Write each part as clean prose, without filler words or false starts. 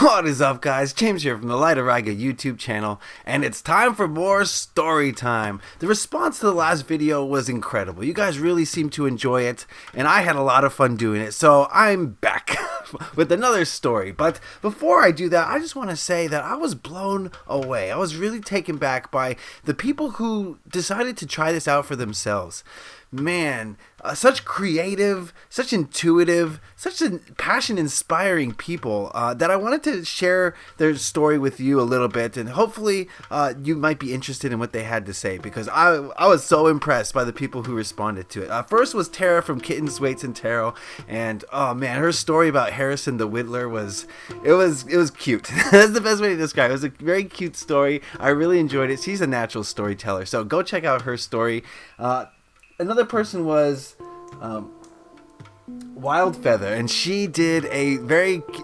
What is up, guys? James here from the Light of Riga YouTube channel, and it's time for more story time. The response to the last video was incredible. You guys really seemed to enjoy it, and I had a lot of fun doing it, so I'm back with another story. But before I do that, I just want to say that I was blown away. I was really taken back by the people who decided to try this out for themselves. Man, such creative, such intuitive, such a passion-inspiring people that I wanted to share their story with you a little bit, and hopefully you might be interested in what they had to say, because I was so impressed by the people who responded to it. First was Tara from Kittens, Weights, and Tarot, and oh man, her story about Harrison the Whittler was cute. That's the best way to describe it. It was a very cute story. I really enjoyed it. She's a natural storyteller, so go check out her story. Another person was Wildfeatha, and she did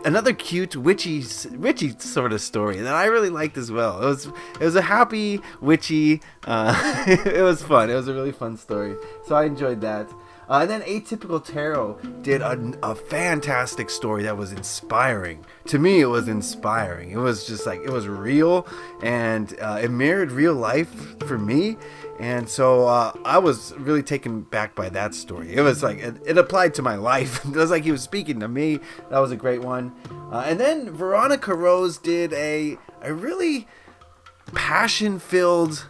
another cute witchy sort of story that I really liked as well. It was a happy witchy. It was fun. It was a really fun story, so I enjoyed that. And then Atypical Tarot did a fantastic story that was inspiring. To me, it was inspiring. It was just like, it was real, and it mirrored real life for me. And so I was really taken back by that story. It was like, it applied to my life. It was like he was speaking to me. That was a great one. And then Veronica Rose did a really passion-filled,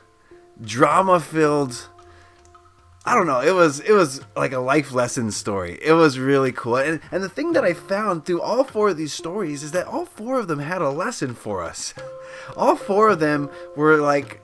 drama-filled, I don't know, it was like a life lesson story. It was really cool. And the thing that I found through all four of these stories is that all four of them had a lesson for us. All four of them were like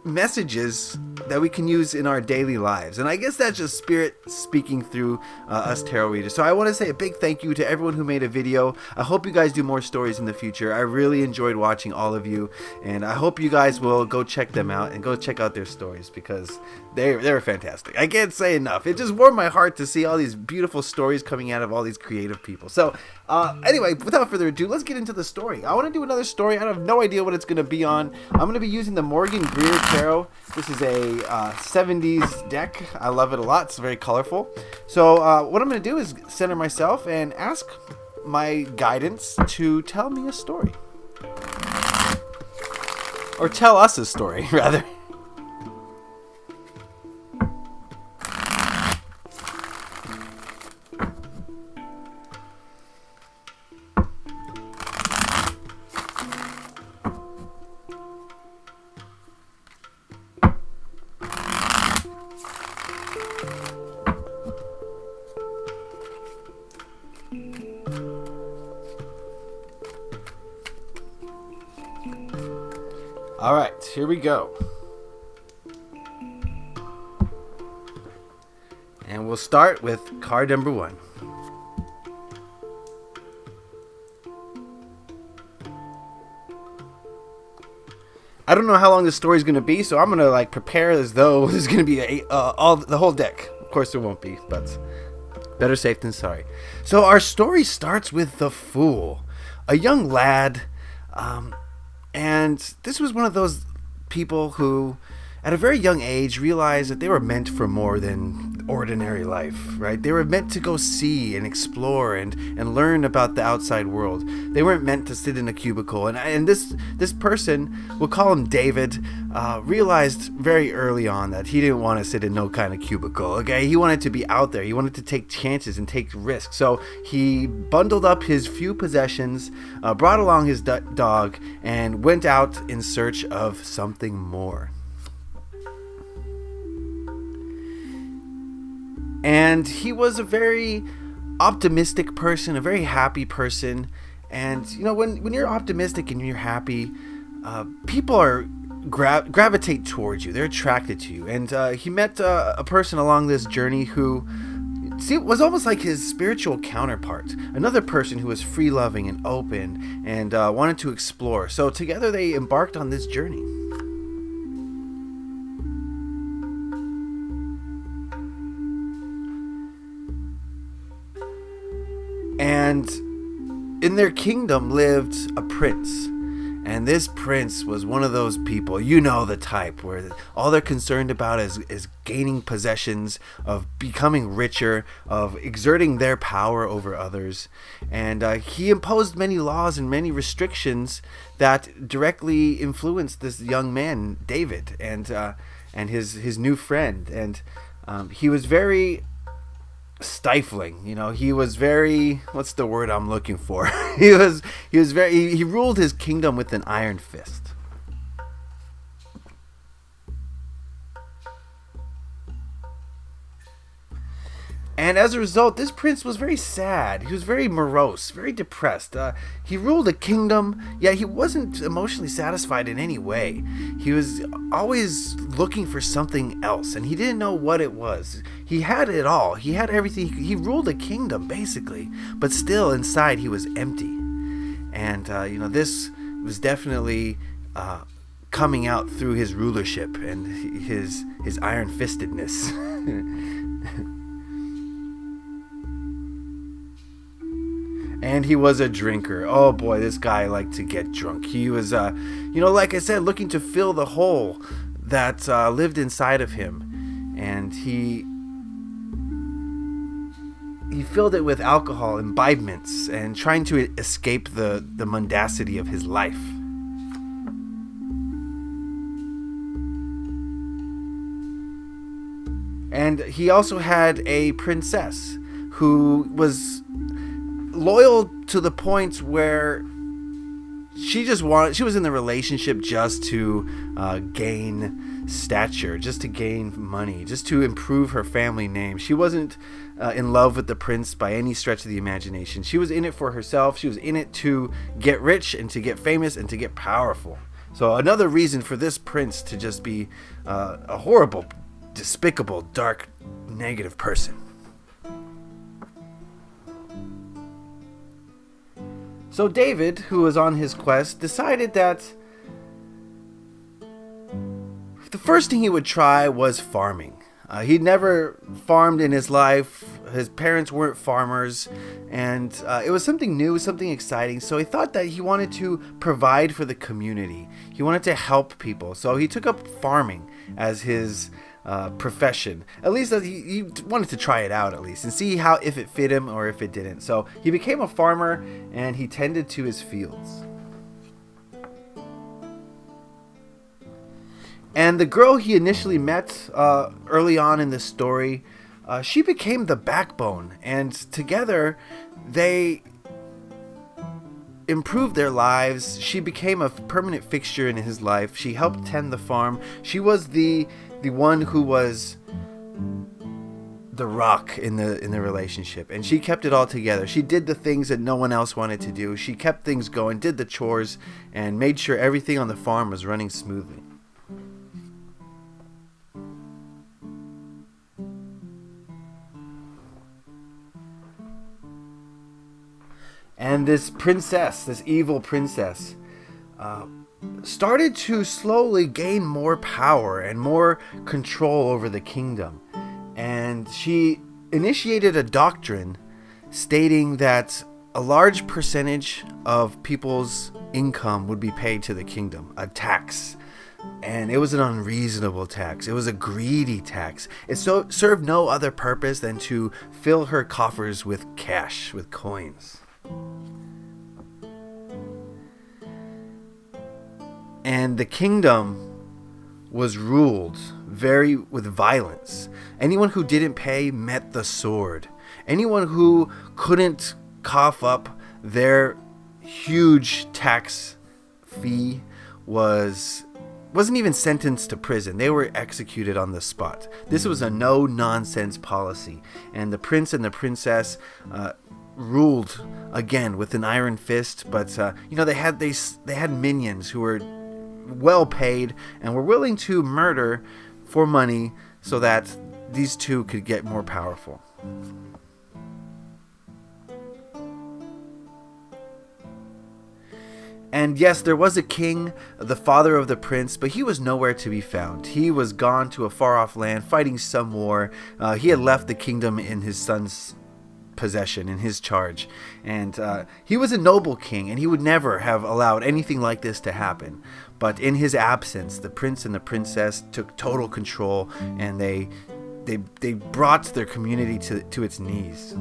messages that we can use in our daily lives, and I guess that's just spirit speaking through us tarot readers. So I want to say a big thank you to everyone who made a video. I hope you guys do more stories in the future. I really enjoyed watching all of you, and I hope you guys will go check them out and go check out their stories, because they were fantastic. I can't say enough. It just warmed my heart to see all these beautiful stories coming out of all these creative people. So anyway, without further ado, let's get into the story. I want to do another story. I have no idea what it's going to be on. I'm going to be using the Morgan Greer Tarot. This is a 70s deck. I love it a lot. It's very colorful. So what I'm going to do is center myself and ask my guidance to tell me a story. Or tell us a story, rather. Alright, here we go. And we'll start with card number 1. I don't know how long this story is going to be, so I'm going to like prepare as though there's going to be the whole deck. Of course there won't be, but better safe than sorry. So our story starts with the Fool, a young lad. And this was one of those people who, at a very young age, realized that they were meant for more than ordinary life, right? They were meant to go see and explore and learn about the outside world. They weren't meant to sit in a cubicle. And this person, we'll call him David, realized very early on that he didn't want to sit in no kind of cubicle, okay? He wanted to be out there. He wanted to take chances and take risks. So he bundled up his few possessions, brought along his dog, and went out in search of something more. And he was a very optimistic person, a very happy person. And, you know, when you're optimistic and you're happy, people gravitate towards you. They're attracted to you. And he met a person along this journey who was almost like his spiritual counterpart. Another person who was free-loving and open and wanted to explore. So together they embarked on this journey. And in their kingdom lived a prince, And this prince was one of those people, you know the type, where all they're concerned about is gaining possessions, of becoming richer, of exerting their power over others. And he imposed many laws and many restrictions that directly influenced this young man, David, and his new friend. And he was very stifling. He was very, what's the word I'm looking for? He ruled his kingdom with an iron fist. And as a result, this prince was very sad. He was very morose, very depressed. He ruled a kingdom, yet he wasn't emotionally satisfied in any way. He was always looking for something else, and he didn't know what it was. He had it all. He had everything. He ruled a kingdom, basically. But still, inside, he was empty. And, this was definitely coming out through his rulership and his iron-fistedness. And he was a drinker. Oh boy, this guy liked to get drunk. He was, like I said, looking to fill the hole that lived inside of him. And he filled it with alcohol, imbibements, and trying to escape the mundacity of his life. And he also had a princess who was loyal to the point where she was in the relationship just to gain stature, just to gain money, just to improve her family name. She wasn't in love with the prince by any stretch of the imagination. She was in it for herself. She was in it to get rich and to get famous and to get powerful. So another reason for this prince to just be a horrible, despicable, dark, negative person. So David, who was on his quest, decided that the first thing he would try was farming. He'd never farmed in his life. His parents weren't farmers, and it was something new, something exciting. So he thought that he wanted to provide for the community. He wanted to help people. So he took up farming as his profession. At least he wanted to try it out, at least, and see if it fit him or if it didn't. So he became a farmer, and he tended to his fields. And the girl he initially met early on in the story, she became the backbone, and together they improved their lives. She became a permanent fixture in his life. She helped tend the farm. She was the one who was the rock in the relationship, and she kept it all together. She did the things that no one else wanted to do. She kept things going, did the chores, and made sure everything on the farm was running smoothly. And this evil princess, started to slowly gain more power and more control over the kingdom. And she initiated a doctrine stating that a large percentage of people's income would be paid to the kingdom, a tax. And it was an unreasonable tax. It was a greedy tax. It served no other purpose than to fill her coffers with cash, with coins. And the kingdom was ruled with violence. Anyone who didn't pay met the sword. Anyone who couldn't cough up their huge tax fee wasn't even sentenced to prison. They were executed on the spot. This was a no-nonsense policy. And the prince and the princess ruled again with an iron fist. But they had minions who were well paid and were willing to murder for money so that these two could get more powerful. And yes, there was a king, the father of the prince, but he was nowhere to be found. He was gone to a far-off land fighting some war. He had left the kingdom in his son's possession, in his charge. And he was a noble king, and he would never have allowed anything like this to happen. But in his absence, the prince and the princess took total control, and they brought their community to its knees.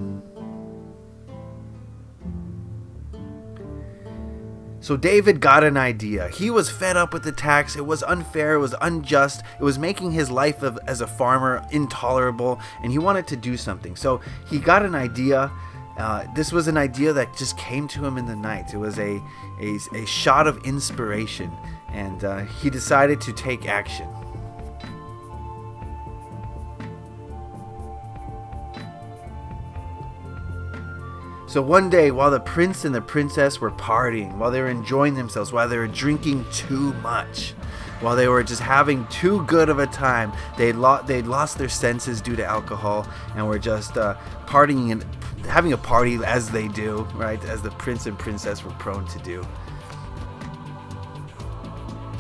So David got an idea. He was fed up with the tax. It was unfair. It was unjust. It was making his life as a farmer intolerable, and he wanted to do something. So he got an idea. This was an idea that just came to him in the night. It was a shot of inspiration, and he decided to take action. So one day, while the prince and the princess were partying, while they were enjoying themselves, while they were drinking too much, while they were just having too good of a time, they'd lost their senses due to alcohol, and were just partying and having a party as they do, right? As the prince and princess were prone to do.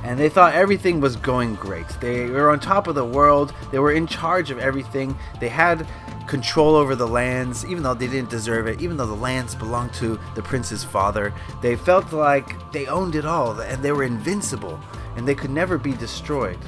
And they thought everything was going great. They were on top of the world. They were in charge of everything. They had control over the lands, even though they didn't deserve it. Even though the lands belonged to the prince's father, they felt like they owned it all, and they were invincible, and they could never be destroyed.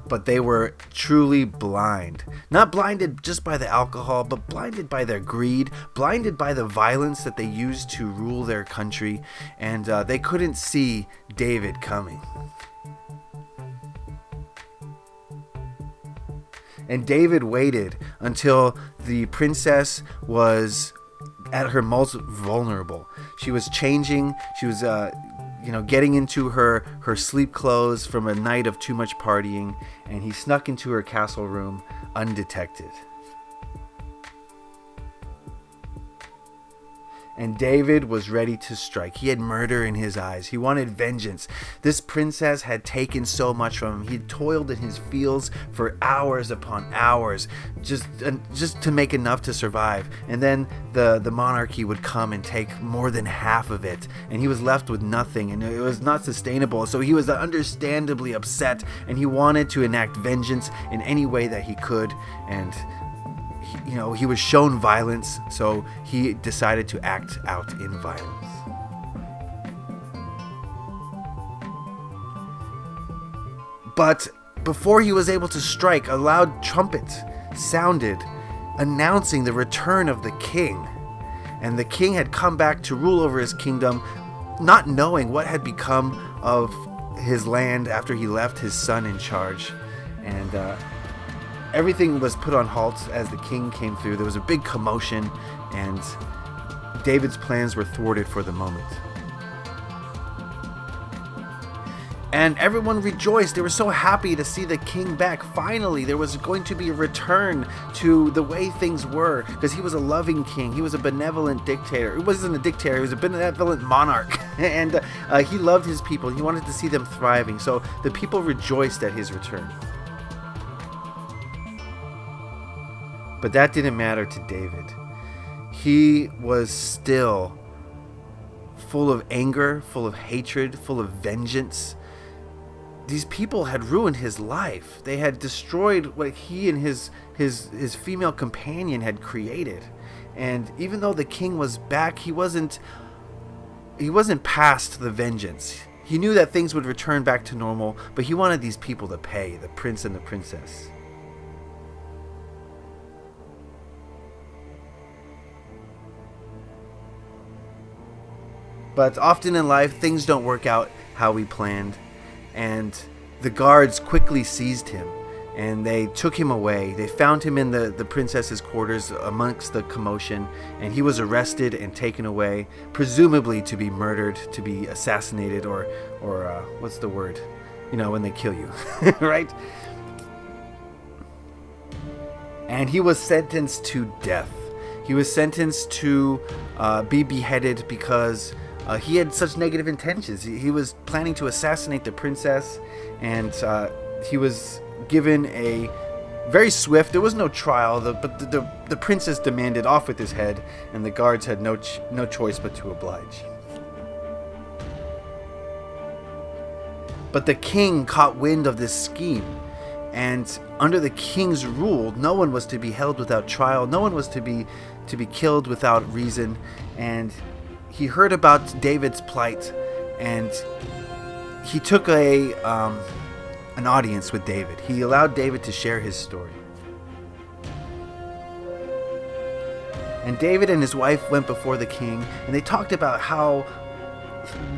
But they were truly blind. Not blinded just by the alcohol, but blinded by their greed, blinded by the violence that they used to rule their country, and they couldn't see David coming. And David waited until the princess was at her most vulnerable. She was changing. She was getting into her sleep clothes from a night of too much partying, and he snuck into her castle room undetected. And David was ready to strike. He had murder in his eyes. He wanted vengeance. This princess had taken so much from him. He had toiled in his fields for hours upon hours, just to make enough to survive. And then the monarchy would come and take more than half of it, and he was left with nothing, and it was not sustainable. So he was understandably upset, and he wanted to enact vengeance in any way that he could. And he was shown violence, so he decided to act out in violence. But before he was able to strike, a loud trumpet sounded, announcing the return of the king. And the king had come back to rule over his kingdom, not knowing what had become of his land after he left his son in charge. And everything was put on halt as the king came through. There was a big commotion, and David's plans were thwarted for the moment. And everyone rejoiced. They were so happy to see the king back. Finally, there was going to be a return to the way things were, because he was a loving king. He was a benevolent dictator. He wasn't a dictator. He was a benevolent monarch. And he loved his people. He wanted to see them thriving. So the people rejoiced at his return. But that didn't matter to David. He was still full of anger, full of hatred, full of vengeance. These people had ruined his life. They had destroyed what he and his female companion had created. And even though the king was back, he wasn't past the vengeance. He knew that things would return back to normal, but he wanted these people to pay, the prince and the princess. But often in life, things don't work out how we planned, and the guards quickly seized him, and they took him away. They found him in the princess's quarters amongst the commotion, and he was arrested and taken away, presumably to be murdered, to be assassinated, or what's the word? When they kill you, right? And he was sentenced to death. He was sentenced to be beheaded because he had such negative intentions. He was planning to assassinate the princess, and he was given a very swift. There was no trial, but the princess demanded off with his head, and the guards had no choice but to oblige. But the king caught wind of this scheme, And under the king's rule, no one was to be held without trial. No one was to be killed without reason. And he heard about David's plight, and he took an audience with David. He allowed David to share his story. And David and his wife went before the king, and they talked about how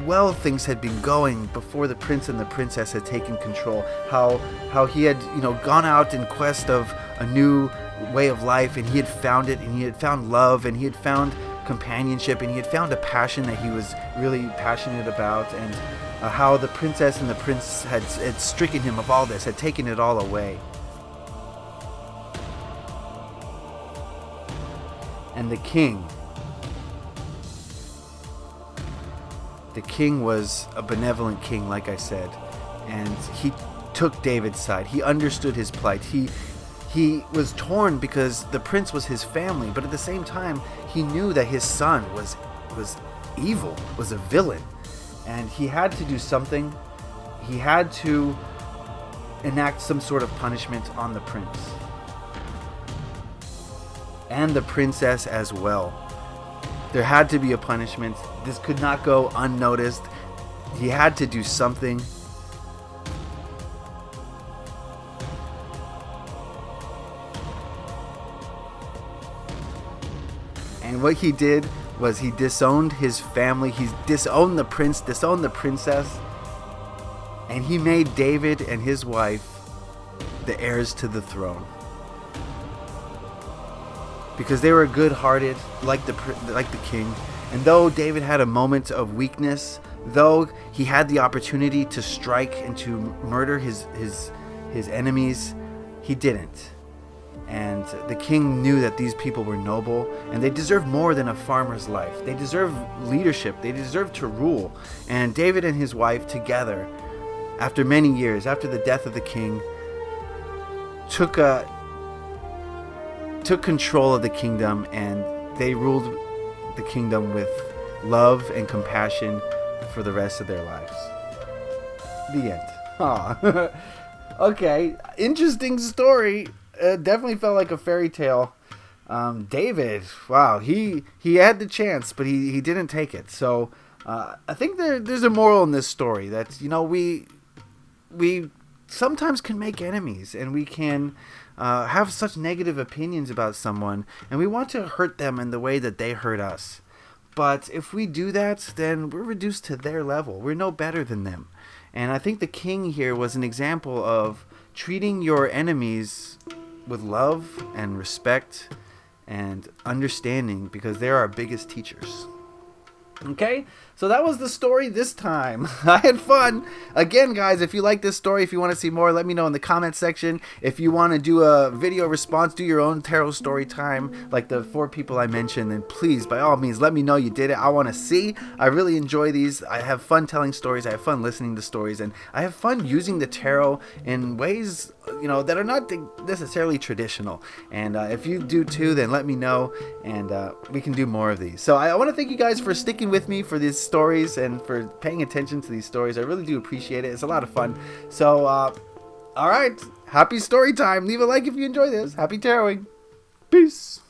well things had been going before the prince and the princess had taken control. How he had, gone out in quest of a new way of life, and he had found it, and he had found love, and he had found companionship, and he had found a passion that he was really passionate about, and how the princess and the prince had stricken him of all this, had taken it all away. And the king was a benevolent king, like I said, and he took David's side. He understood his plight. He was torn because the prince was his family, but at the same time, he knew that his son was evil, was a villain, and he had to do something. He had to enact some sort of punishment on the prince and the princess as well. There had to be a punishment. This could not go unnoticed. He had to do something. And what he did was he disowned his family. He disowned the prince, disowned the princess. And he made David and his wife the heirs to the throne. Because they were good-hearted, like the king. And though David had a moment of weakness, though he had the opportunity to strike and to murder his enemies, he didn't. And the king knew that these people were noble, and they deserved more than a farmer's life. They deserve leadership. They deserve to rule. And David and his wife together, after many years, after the death of the king, took control of the kingdom, and they ruled the kingdom with love and compassion for the rest of their lives. The end. Aw. Okay, interesting story. Definitely felt like a fairy tale. David, wow, he had the chance, but he didn't take it. So I think there's a moral in this story that, we sometimes can make enemies, and we can have such negative opinions about someone, and we want to hurt them in the way that they hurt us. But if we do that, then we're reduced to their level. We're no better than them. And I think the king here was an example of treating your enemies with love and respect and understanding, because they're our biggest teachers. Okay, so that was the story this time. I had fun. Again, guys, if you like this story, if you want to see more, let me know in the comment section. If you want to do a video response, do your own tarot story time, like the 4 people I mentioned, then please, by all means, let me know you did it. I want to see. I really enjoy these. I have fun telling stories. I have fun listening to stories, and I have fun using the tarot in ways, that are not necessarily traditional. And if you do too, then let me know, and we can do more of these. So I want to thank you guys for sticking with me for these stories and for paying attention to these stories. I really do appreciate it. It's a lot of fun. So all right, happy story time. Leave a like if you enjoy this. Happy taroting. Peace.